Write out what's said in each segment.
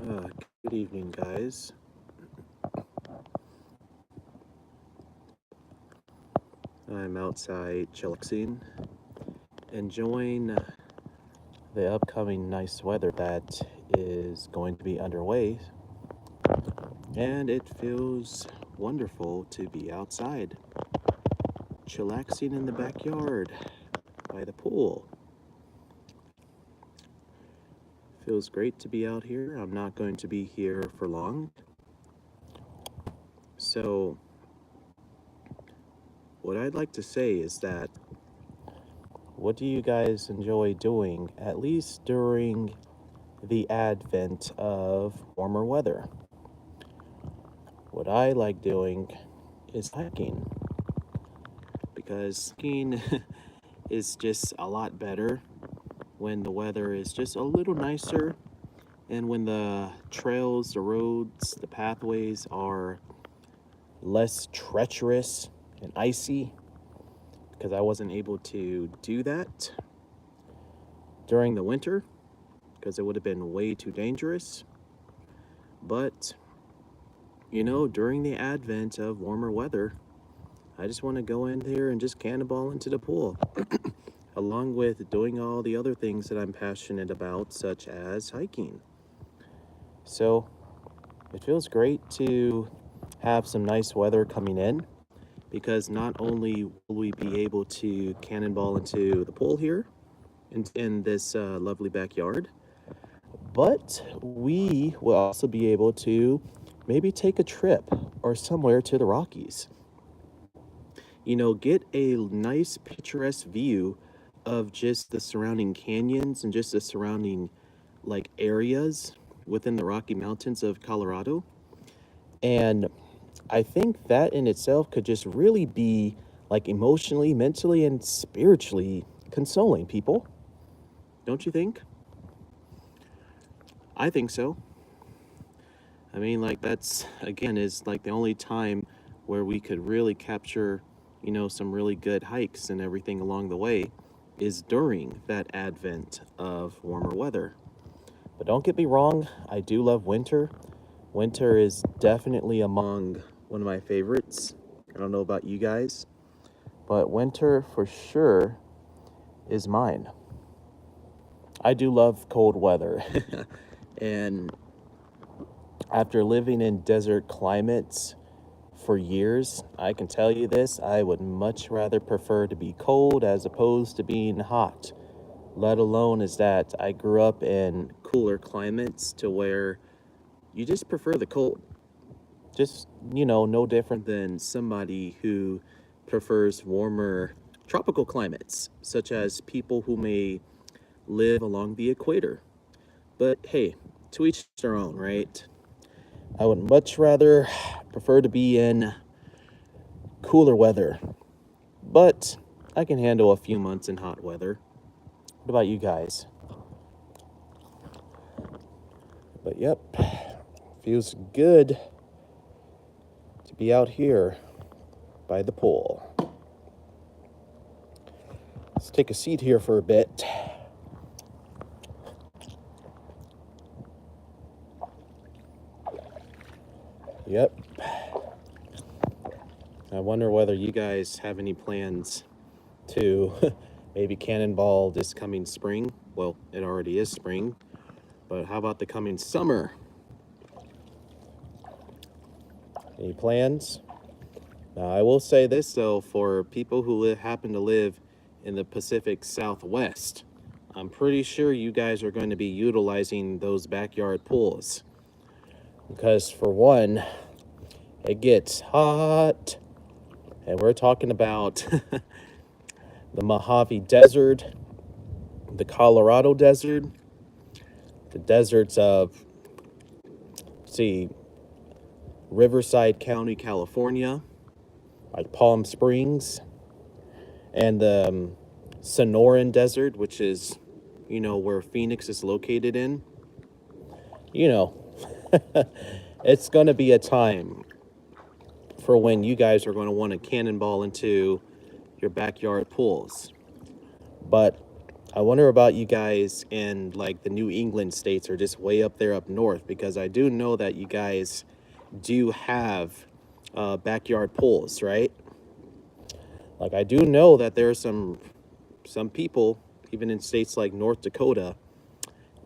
Uh, Good evening, guys. I'm outside chillaxing, enjoying the upcoming nice weather that is going to be underway, and it feels wonderful to be outside, chillaxing in the backyard by the pool. Feels great to be out here. I'm not going to be here for long. So, what I'd like to say is that what do you guys enjoy doing, at least during the advent of warmer weather? What I like doing is hiking because hiking is just a lot better when the weather is just a little nicer and when the trails, the roads, the pathways are less treacherous and icy because I wasn't able to do that during the winter because it would have been way too dangerous. But, during the advent of warmer weather, I just want to go in there and just cannonball into the pool, along with doing all the other things that I'm passionate about, such as hiking. So it feels great to have some nice weather coming in because not only will we be able to cannonball into the pool here in this lovely backyard, but we will also be able to maybe take a trip or somewhere to the Rockies. Get a nice picturesque view of just the surrounding canyons and just the surrounding like areas within the Rocky Mountains of Colorado. And I think that in itself could just really be like emotionally, mentally, and spiritually consoling people. Don't you think? I think so. I mean, like, that's again is like the only time where we could really capture, some really good hikes and everything along the way is during that advent of warmer weather. But don't get me wrong, I do love winter. Winter is definitely among one of my favorites. I don't know about you guys, but winter for sure is mine. I do love cold weather. And after living in desert climates for years, I can tell you this, I would much rather prefer to be cold as opposed to being hot. Let alone is that I grew up in cooler climates to where you just prefer the cold. Just, no different than somebody who prefers warmer tropical climates, such as people who may live along the equator. But hey, to each their own, right? I would much rather prefer to be in cooler weather, but I can handle a few months in hot weather. What about you guys? But yep, feels good to be out here by the pool. Let's take a seat here for a bit. Yep. I wonder whether you guys have any plans to maybe cannonball this coming spring. Well, it already is spring, but how about the coming summer? Any plans? Now, I will say this though, for people who happen to live in the Pacific Southwest, I'm pretty sure you guys are going to be utilizing those backyard pools. Because for one, it gets hot, and we're talking about the Mojave Desert, the Colorado Desert, the deserts of, see, Riverside County, California, like Palm Springs, and the Sonoran Desert, which is, where Phoenix is located in. You know, it's going to be a time for when you guys are going to want to cannonball into your backyard pools. But I wonder about you guys in like the New England states or just way up there up north, because I do know that you guys do have backyard pools, right? Like I do know that there are some people, even in states like North Dakota,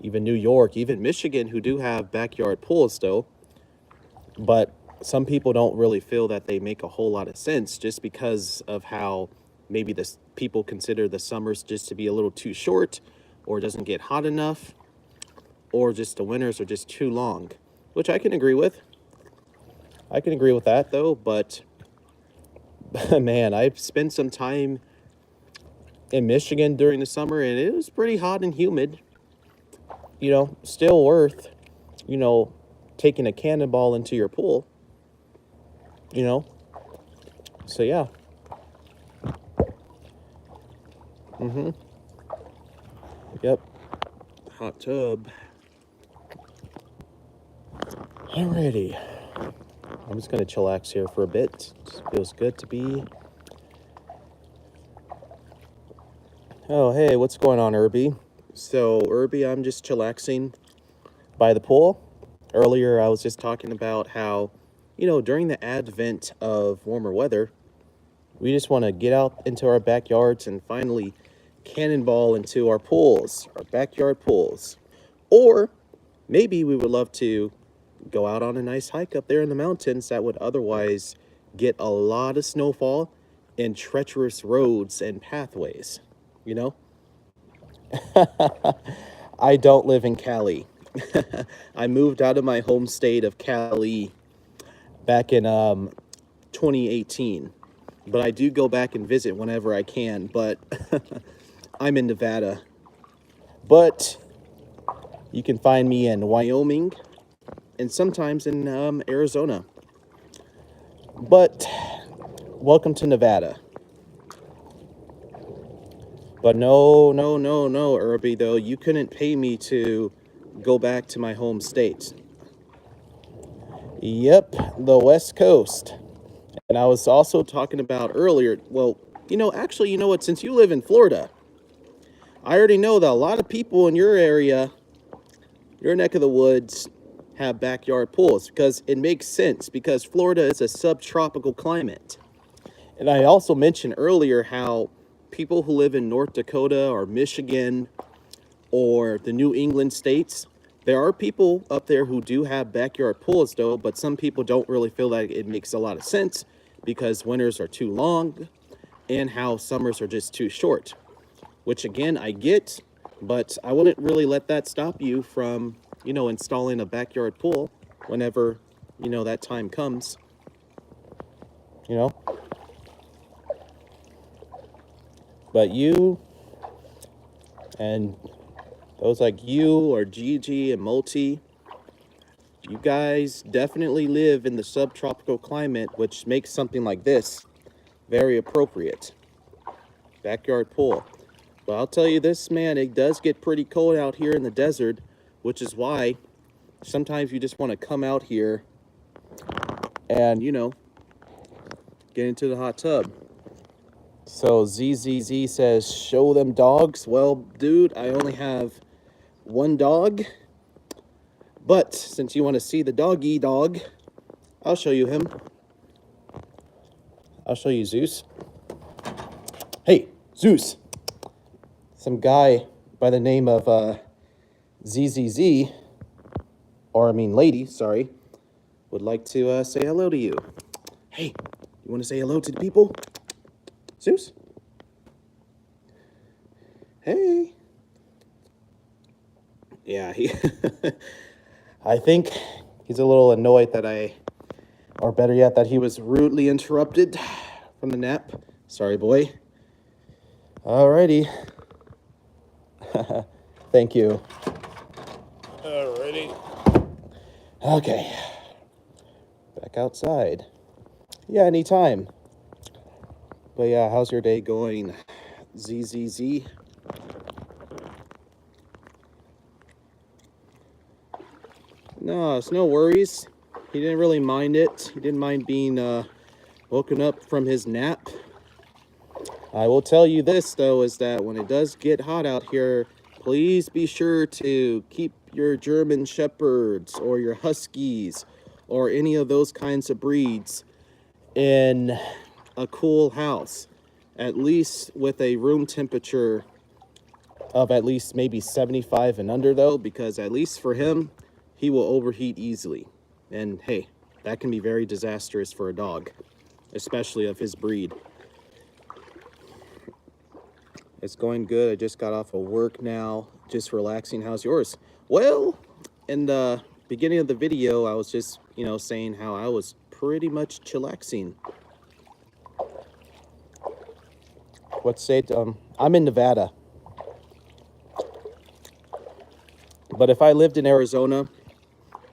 even New York, even Michigan, who do have backyard pools still. But some people don't really feel that they make a whole lot of sense just because of how maybe the people consider the summers just to be a little too short, or it doesn't get hot enough, or just the winters are just too long, which I can agree with. I can agree with that though, but man, I've spent some time in Michigan during the summer and it was pretty hot and humid. You know, still worth, you know, taking a cannonball into your pool, you know? So yeah. Yep. Hot tub. Alrighty. I'm just gonna chillax here for a bit. Just feels good to be. Oh, hey, what's going on, Irby? So, Irby, I'm just chillaxing by the pool. Earlier, I was just talking about how, you know, during the advent of warmer weather, we just want to get out into our backyards and finally cannonball into our pools, our backyard pools. Or maybe we would love to go out on a nice hike up there in the mountains that would otherwise get a lot of snowfall and treacherous roads and pathways, you know? I don't live in Cali. I moved out of my home state of Cali back in 2018. But I do go back and visit whenever I can, but I'm in Nevada. But you can find me in Wyoming and sometimes in Arizona. But welcome to Nevada. But no, Irby, though. You couldn't pay me to go back to my home state. Yep, the West Coast. And I was also talking about earlier, well, you know, actually, you know what? Since you live in Florida, I already know that a lot of people in your area, your neck of the woods, have backyard pools because it makes sense because Florida is a subtropical climate. And I also mentioned earlier how people who live in North Dakota or Michigan or the New England states, there are people up there who do have backyard pools though, but some people don't really feel like it makes a lot of sense because winters are too long and how summers are just too short, which again, I get, but I wouldn't really let that stop you from, you know, installing a backyard pool whenever, you know, that time comes, you know. But you and those like you or Gigi and Multi, you guys definitely live in the subtropical climate, which makes something like this very appropriate. Backyard pool. But I'll tell you this, man, it does get pretty cold out here in the desert, which is why sometimes you just want to come out here and, you know, get into the hot tub. So ZZZ says, show them dogs. Well, dude, I only have one dog. But since you want to see the doggy dog, I'll show you him. I'll show you Zeus. Hey, Zeus. Some guy by the name of ZZZ, or I mean lady, sorry, would like to say hello to you. Hey, you want to say hello to the people? Zeus? Hey. Yeah, he I think he's a little annoyed that or better yet, that he was rudely interrupted from the nap. Sorry, boy. Alrighty. Thank you. Alrighty. Okay. Back outside. Yeah, anytime. But yeah, how's your day going, ZZZ? No, it's no worries. He didn't really mind it. He didn't mind being woken up from his nap. I will tell you this, though, is that when it does get hot out here, please be sure to keep your German Shepherds or your Huskies or any of those kinds of breeds in a cool house, at least with a room temperature of at least maybe 75 and under, though, because at least for him, he will overheat easily. And hey, that can be very disastrous for a dog, especially of his breed. It's going good. I just got off of work now, just relaxing. How's yours? Well, in the beginning of the video, I was just, saying how I was pretty much chillaxing. What state? I'm in Nevada. But if I lived in Arizona,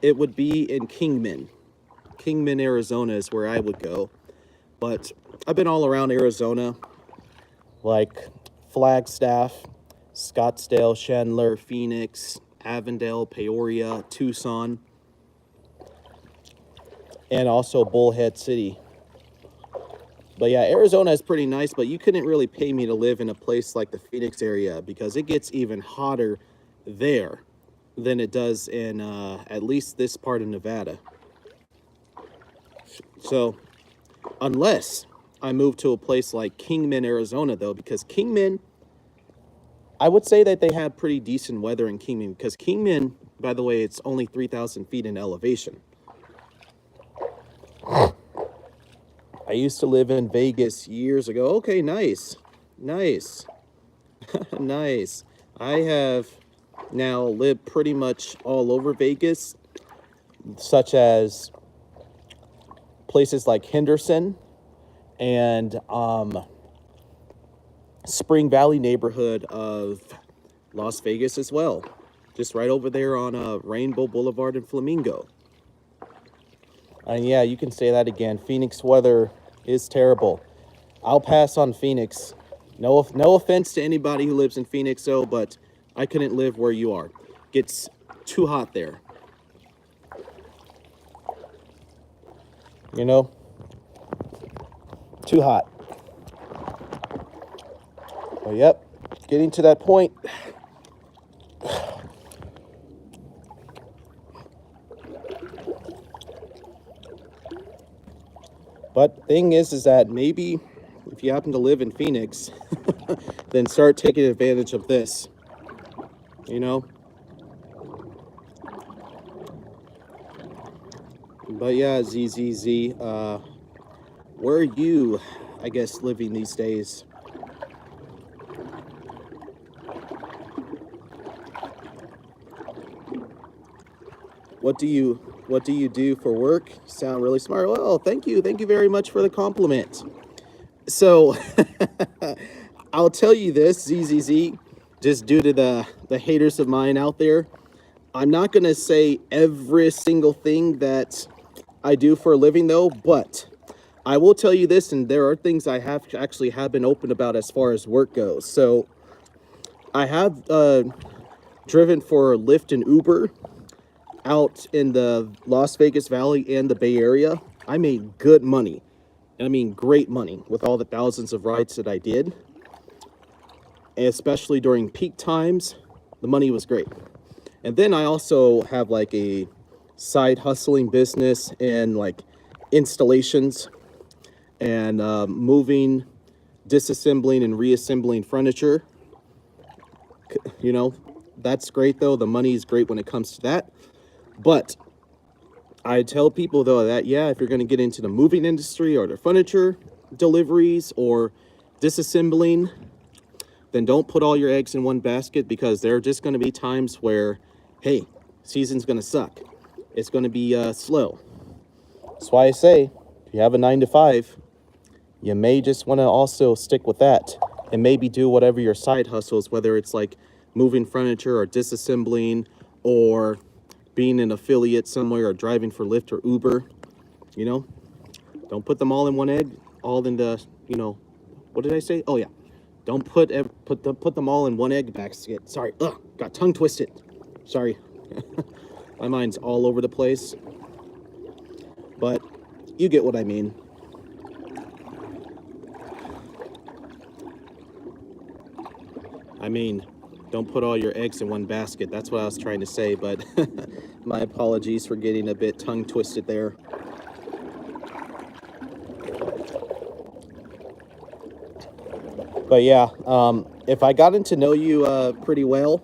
it would be in Kingman. Kingman, Arizona is where I would go. But I've been all around Arizona, like Flagstaff, Scottsdale, Chandler, Phoenix, Avondale, Peoria, Tucson, and also Bullhead City. But yeah, Arizona is pretty nice, but you couldn't really pay me to live in a place like the Phoenix area because it gets even hotter there than it does in at least this part of Nevada. So unless I move to a place like Kingman, Arizona, though, because Kingman, I would say that they have pretty decent weather in Kingman, because Kingman, by the way, it's only 3,000 feet in elevation. I used to live in Vegas years ago. Okay, nice. Nice. Nice. I have now lived pretty much all over Vegas, such as places like Henderson and Spring Valley neighborhood of Las Vegas as well. Just right over there on Rainbow Boulevard and Flamingo. And yeah, you can say that again. Phoenix weather is terrible. I'll pass on Phoenix. No offense to anybody who lives in Phoenix, though, but I couldn't live where you are. Gets too hot there. Too hot. Well, yep, getting to that point. But thing is that maybe if you happen to live in Phoenix, then start taking advantage of this, But yeah, ZZZ, where are you, I guess, living these days? What do you do for work? You sound really smart. Well, thank you very much for the compliment. So I'll tell you this, ZZZ, just due to the haters of mine out there, I'm not gonna say every single thing that I do for a living, though, but I will tell you this, and there are things I have been open about as far as work goes. So I have driven for Lyft and Uber out in the Las Vegas Valley and the Bay Area. I made good money. I mean, great money with all the thousands of rides that I did. And especially during peak times, the money was great. And then I also have like a side hustling business and like installations and moving, disassembling and reassembling furniture. That's great though. The money is great when it comes to that. But I tell people though that, yeah, if you're going to get into the moving industry or the furniture deliveries or disassembling, then don't put all your eggs in one basket, because there are just going to be times where, hey, season's going to suck. It's going to be slow. That's why I say, if you have a 9-to-5, you may just want to also stick with that and maybe do whatever your side hustles, whether it's like moving furniture or disassembling or being an affiliate somewhere or driving for Lyft or Uber. Don't put them all in one egg, all in the, what did I say? Oh yeah. Don't put them all in one egg basket. Sorry, got tongue twisted. Sorry. My mind's all over the place. But you get what I mean. I mean, don't put all your eggs in one basket. That's what I was trying to say, but my apologies for getting a bit tongue twisted there. But yeah, if I gotten to know you pretty well,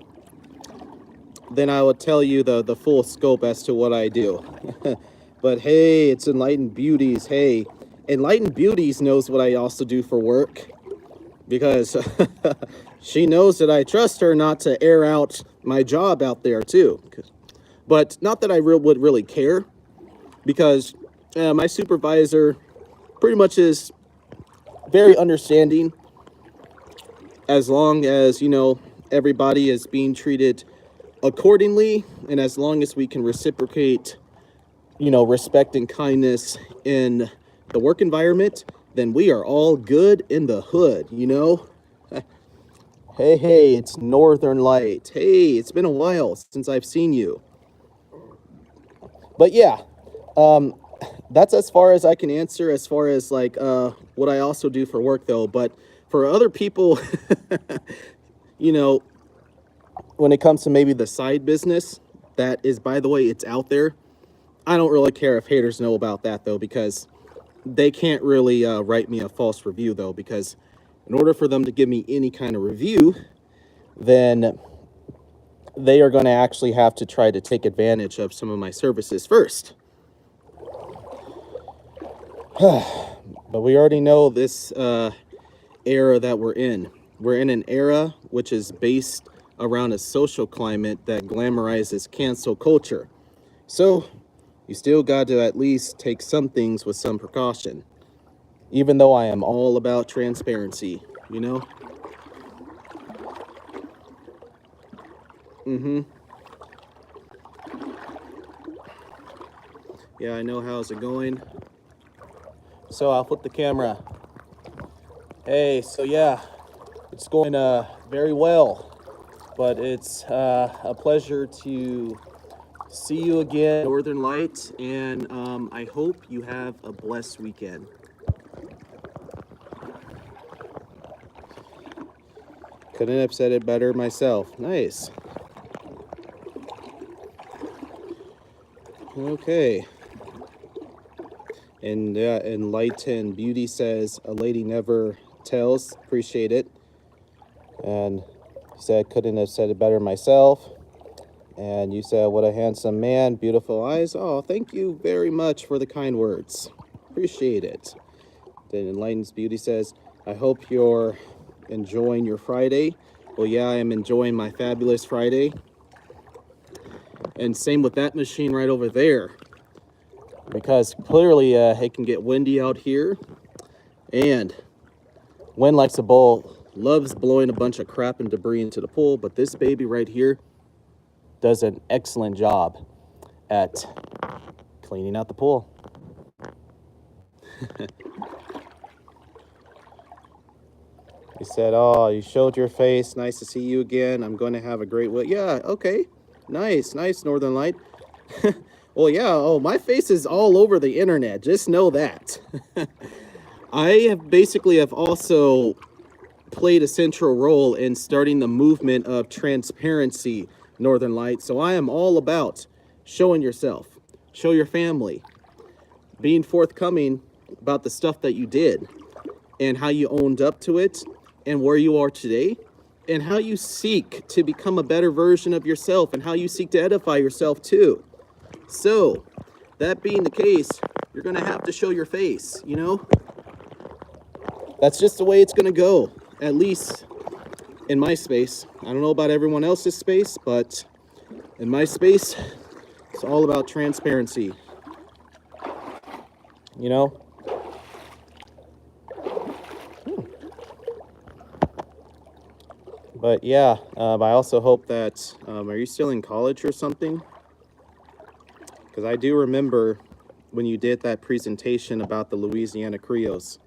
then I would tell you the full scope as to what I do. But hey, it's Enlightened Beauties. Hey, Enlightened Beauties knows what I also do for work, because she knows that I trust her not to air out my job out there too. But not that I would really care, because my supervisor pretty much is very understanding, as long as, you know, everybody is being treated accordingly, and as long as we can reciprocate, you know, respect and kindness in the work environment, then we are all good in the hood, you know? Hey, it's Northern Light. Hey, it's been a while since I've seen you. But yeah, that's as far as I can answer as far as like what I also do for work though. But for other people, you know, when it comes to maybe the side business, that is, by the way, it's out there. I don't really care if haters know about that though, because they can't really write me a false review though, because in order for them to give me any kind of review, then they are going to actually have to try to take advantage of some of my services first. But we already know this era that we're in. We're in an era which is based around a social climate that glamorizes cancel culture. So you still got to at least take some things with some precaution, even though I am all about transparency, you know? Yeah, I know. How's it going? So I'll flip the camera. Hey, so yeah, it's going very well, but it's a pleasure to see you again, Northern Light, and I hope you have a blessed weekend. Couldn't have said it better myself. Nice. Okay. And Enlightened Beauty says, a lady never tells. Appreciate it. And said, couldn't have said it better myself. And you said, what a handsome man, beautiful eyes. Oh, thank you very much for the kind words. Appreciate it. Then Enlightened Beauty says, I hope you're enjoying your Friday. Well, yeah, I am enjoying my fabulous Friday. And same with that machine right over there, because clearly it can get windy out here, and wind likes a bowl, loves blowing a bunch of crap and debris into the pool, but this baby right here does an excellent job at cleaning out the pool. He said, oh, you showed your face. Nice to see you again. I'm going to have a great week. Yeah, okay. Nice, Northern Light. Well, yeah, oh, my face is all over the internet. Just know that. I have also played a central role in starting the movement of transparency, Northern Light. So I am all about showing yourself, show your family, being forthcoming about the stuff that you did and how you owned up to it and where you are today, and how you seek to become a better version of yourself and how you seek to edify yourself too. So, that being the case, you're going to have to show your face, you know? That's just the way it's going to go, at least in my space. I don't know about everyone else's space, but in my space, it's all about transparency, you know? But yeah, I also hope that, are you still in college or something? Because I do remember when you did that presentation about the Louisiana Creoles.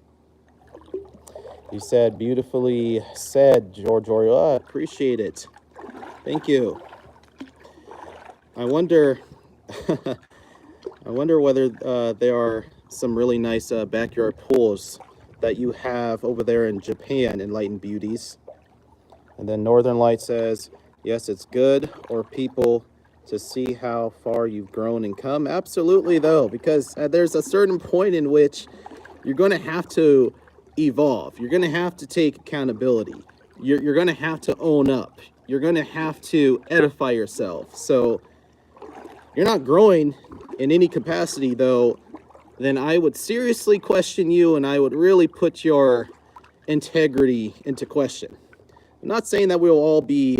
You said, beautifully said, George Oreo. Appreciate it. Thank you. I wonder whether there are some really nice backyard pools that you have over there in Japan, Enlightened Beauties. And then Northern Light says, yes, it's good, or people to see how far you've grown and come. Absolutely, though, because there's a certain point in which you're going to have to evolve. You're going to have to take accountability. You're going to have to own up. You're going to have to edify yourself. So you're not growing in any capacity, though, then I would seriously question you, and I would really put your integrity into question. I'm not saying that we'll all be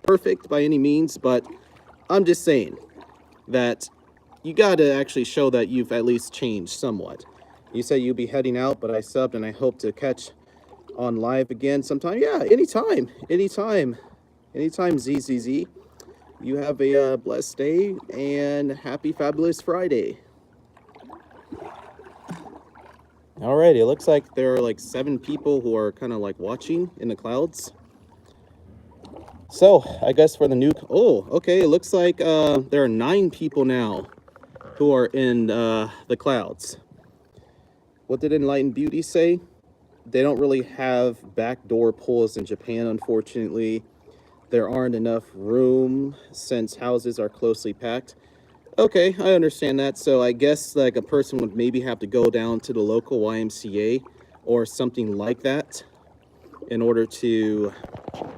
perfect by any means, but I'm just saying that you got to actually show that you've at least changed somewhat. You say you'll be heading out, but I subbed and I hope to catch on live again sometime. Yeah, anytime, ZZZ. You have a blessed day and happy fabulous Friday. Alrighty, it looks like there are like 7 people who are kind of like watching in the clouds. So I guess for the new, oh, okay, it looks like there are 9 people now who are in the clouds. What did Enlightened Beauty say? They don't really have backdoor pulls in Japan, unfortunately. There aren't enough room since houses are closely packed. Okay, I understand that. So I guess like a person would maybe have to go down to the local YMCA or something like that in order to,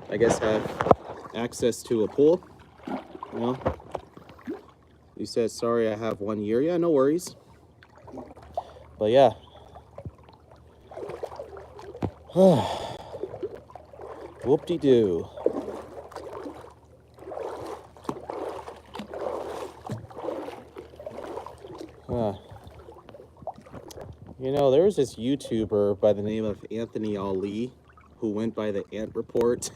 I guess, have access to a pool. You know? You said, sorry, I have 1 year. Yeah, no worries. But yeah. Whoop-de-doo. You know, there was this YouTuber by the name of Anthony Ali who went by the Ant Report.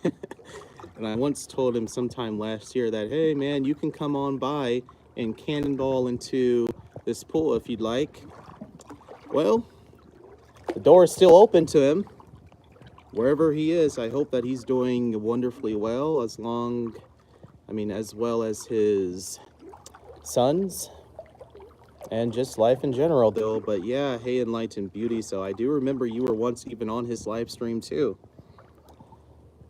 And I once told him sometime last year that, hey, man, you can come on by and cannonball into this pool if you'd like. Well, the door is still open to him. Wherever he is, I hope that he's doing wonderfully well, as well as his sons and just life in general, though. But yeah, hey, Enlightened Beauty. So I do remember you were once even on his live stream too.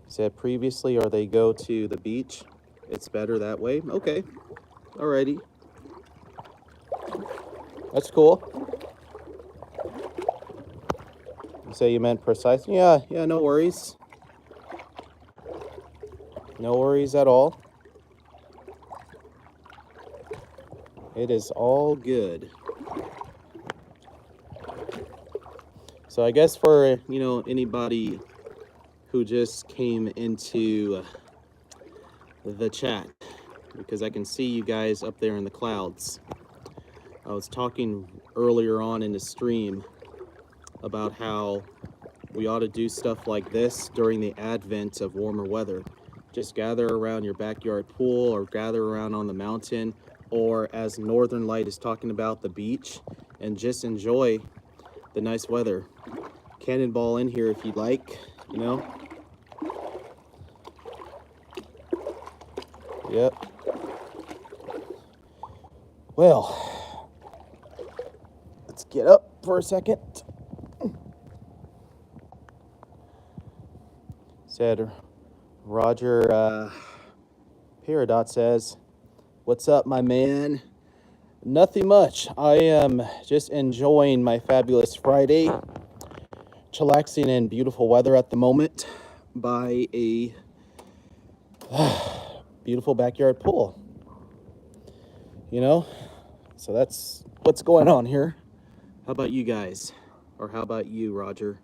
Said previously, or they go to the beach. It's better that way. Okay, alrighty. That's cool. You say you meant precise? Yeah, no worries. No worries at all. It is all good. So I guess for, you know, anybody who just came into the chat, because I can see you guys up there in the clouds. I was talking earlier on in the stream about how we ought to do stuff like this during the advent of warmer weather. Just gather around your backyard pool, or gather around on the mountain, or as Northern Light is talking about, the beach, and just enjoy the nice weather. Cannonball in here if you'd like, you know. Yep. Well, let's get up for a second. Said Roger Peridot says, what's up, my man? Nothing much. I am just enjoying my fabulous Friday, chillaxing in beautiful weather at the moment by a beautiful backyard pool. You know, so that's what's going on here. How about you guys? Or how about you, Roger?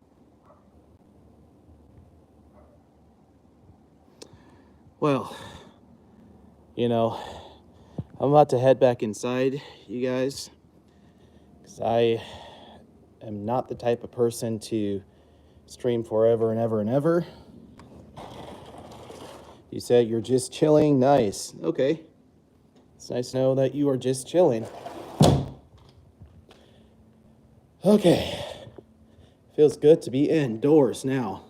Well, you know, I'm about to head back inside, you guys, because I am not the type of person to stream forever and ever and ever. You said you're just chilling. Nice. Okay. It's nice to know that you are just chilling. Okay. Feels good to be indoors now.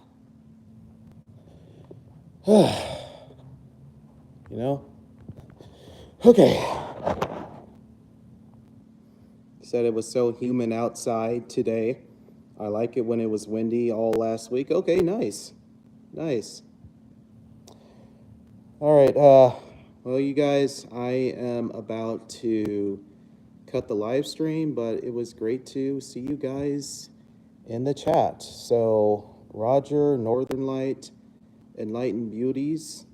You know? Okay. Said it was so humid outside today. I like it when it was windy all last week. Okay, nice. Nice. All right. Well, you guys, I am about to cut the live stream, but it was great to see you guys in the chat. So, Roger, Northern Light, Enlightened Beauties,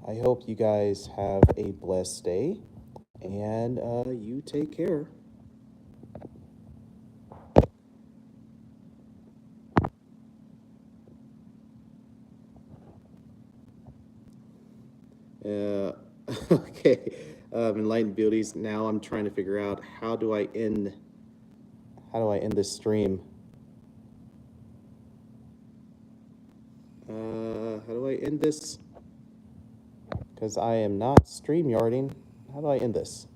I hope you guys have a blessed day, and you take care. Uh, okay, Enlightened Beauties. Now I'm trying to figure out how do I end this stream. How do I end this? Because I am not StreamYarding. How do I end this?